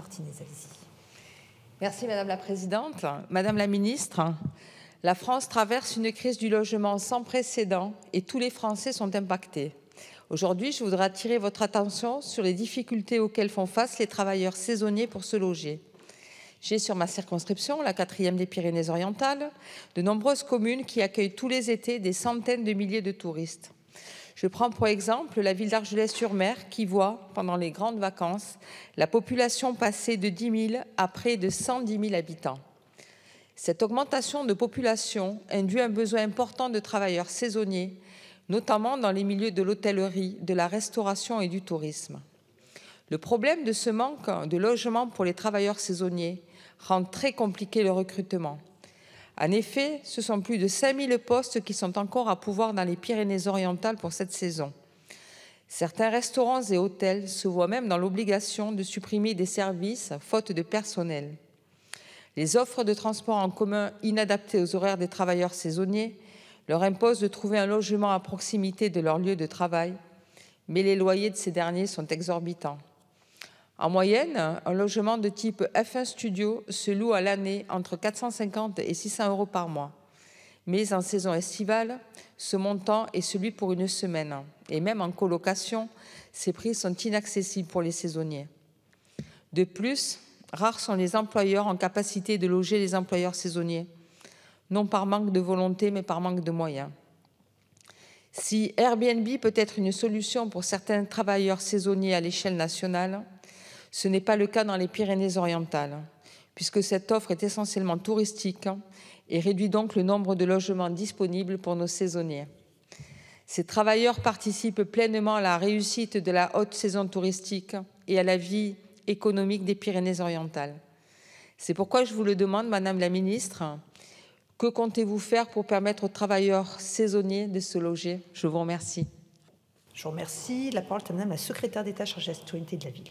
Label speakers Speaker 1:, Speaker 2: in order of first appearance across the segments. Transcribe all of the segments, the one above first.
Speaker 1: Martinez, allez-y.
Speaker 2: Merci Madame la Présidente. Madame la Ministre, la France traverse une crise du logement sans précédent et tous les Français sont impactés. Aujourd'hui, je voudrais attirer votre attention sur les difficultés auxquelles font face les travailleurs saisonniers pour se loger. J'ai sur ma circonscription, la 4e des Pyrénées-Orientales, de nombreuses communes qui accueillent tous les étés des centaines de milliers de touristes. Je prends pour exemple la ville d'Argelès-sur-Mer qui voit, pendant les grandes vacances, la population passer de 10 000 à près de 110 000 habitants. Cette augmentation de population induit un besoin important de travailleurs saisonniers, notamment dans les milieux de l'hôtellerie, de la restauration et du tourisme. Le problème de ce manque de logement pour les travailleurs saisonniers rend très compliqué le recrutement. En effet, ce sont plus de 5 000 postes qui sont encore à pourvoir dans les Pyrénées-Orientales pour cette saison. Certains restaurants et hôtels se voient même dans l'obligation de supprimer des services faute de personnel. Les offres de transport en commun inadaptées aux horaires des travailleurs saisonniers leur imposent de trouver un logement à proximité de leur lieu de travail, mais les loyers de ces derniers sont exorbitants. En moyenne, un logement de type F1 Studio se loue à l'année entre 450 et 600 € par mois. Mais en saison estivale, ce montant est celui pour une semaine. Et même en colocation, ces prix sont inaccessibles pour les saisonniers. De plus, rares sont les employeurs en capacité de loger les employeurs saisonniers, non par manque de volonté, mais par manque de moyens. Si Airbnb peut être une solution pour certains travailleurs saisonniers à l'échelle nationale, ce n'est pas le cas dans les Pyrénées-Orientales, puisque cette offre est essentiellement touristique et réduit donc le nombre de logements disponibles pour nos saisonniers. Ces travailleurs participent pleinement à la réussite de la haute saison touristique et à la vie économique des Pyrénées-Orientales. C'est pourquoi je vous le demande, Madame la Ministre, que comptez-vous faire pour permettre aux travailleurs saisonniers de se loger? Je vous remercie.
Speaker 1: Je vous remercie. La parole est à Madame la secrétaire d'État chargée de la citoyenneté de la ville.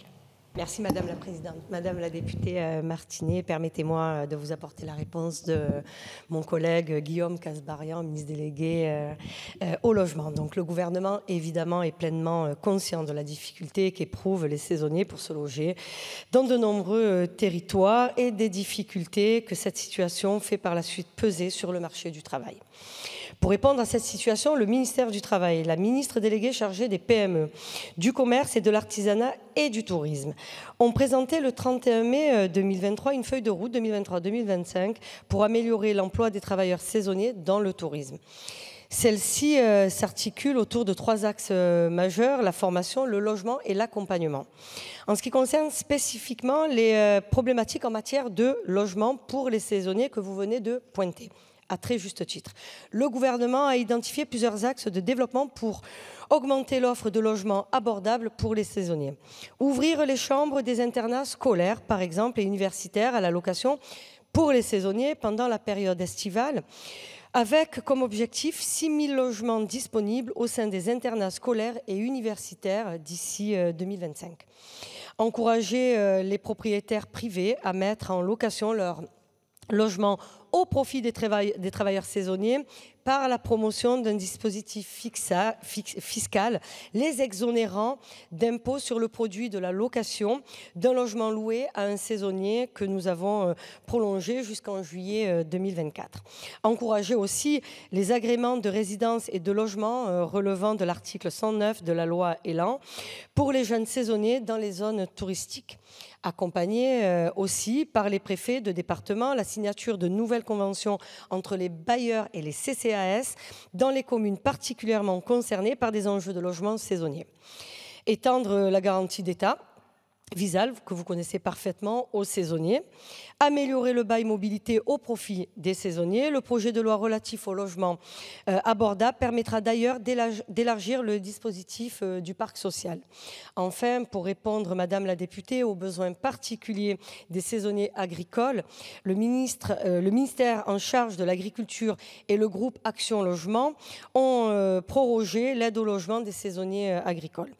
Speaker 3: Merci Madame la Présidente. Madame la députée Martinet, permettez-moi de vous apporter la réponse de mon collègue Guillaume Kasbarian, ministre délégué au logement. Donc le gouvernement évidemment est pleinement conscient de la difficulté qu'éprouvent les saisonniers pour se loger dans de nombreux territoires et des difficultés que cette situation fait par la suite peser sur le marché du travail. Pour répondre à cette situation, le ministère du Travail, la ministre déléguée chargée des PME, du commerce et de l'artisanat et du tourisme ont présenté le 31 mai 2023 une feuille de route 2023-2025 pour améliorer l'emploi des travailleurs saisonniers dans le tourisme. Celle-ci s'articule autour de 3 axes majeurs, la formation, le logement et l'accompagnement. En ce qui concerne spécifiquement les problématiques en matière de logement pour les saisonniers que vous venez de pointer, à très juste titre. Le gouvernement a identifié plusieurs axes de développement pour augmenter l'offre de logements abordables pour les saisonniers. Ouvrir les chambres des internats scolaires, par exemple, et universitaires à la location pour les saisonniers pendant la période estivale, avec comme objectif 6 000 logements disponibles au sein des internats scolaires et universitaires d'ici 2025. Encourager les propriétaires privés à mettre en location leurs logements au profit des travailleurs saisonniers par la promotion d'un dispositif fiscal les exonérant d'impôt sur le produit de la location d'un logement loué à un saisonnier que nous avons prolongé jusqu'en juillet 2024. Encourager aussi les agréments de résidence et de logement relevant de l'article 109 de la loi Elan pour les jeunes saisonniers dans les zones touristiques. Accompagné aussi par les préfets de département la signature de nouvelles conventions entre les bailleurs et les CCAS dans les communes particulièrement concernées par des enjeux de logement saisonnier. Étendre la garantie d'État, Visal, que vous connaissez parfaitement, aux saisonniers. Améliorer le bail mobilité au profit des saisonniers. Le projet de loi relatif au logement abordable permettra d'ailleurs d'élargir le dispositif du parc social. Enfin, pour répondre, Madame la députée, aux besoins particuliers des saisonniers agricoles, le ministère en charge de l'agriculture et le groupe Action Logement ont prorogé l'aide au logement des saisonniers agricoles.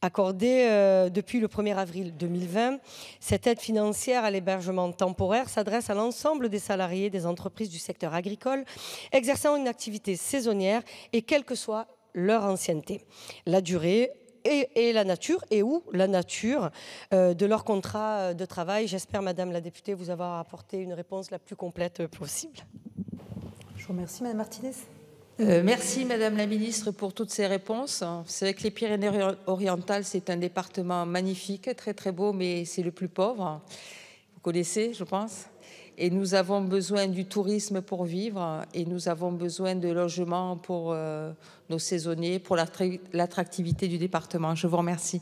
Speaker 3: Accordée depuis le 1er avril 2020, cette aide financière à l'hébergement temporaire s'adresse à l'ensemble des salariés des entreprises du secteur agricole exerçant une activité saisonnière et quelle que soit leur ancienneté. La durée et la nature, et où la nature de leur contrat de travail. J'espère, Madame la députée, vous avoir apporté une réponse la plus complète possible.
Speaker 1: Je vous remercie, Madame Martinez.
Speaker 2: Merci Madame la Ministre pour toutes ces réponses. C'est vrai que les Pyrénées-Orientales, c'est un département magnifique, très très beau, mais c'est le plus pauvre. Vous connaissez, je pense. Et nous avons besoin du tourisme pour vivre et nous avons besoin de logements pour nos saisonniers, pour l'attractivité du département. Je vous remercie.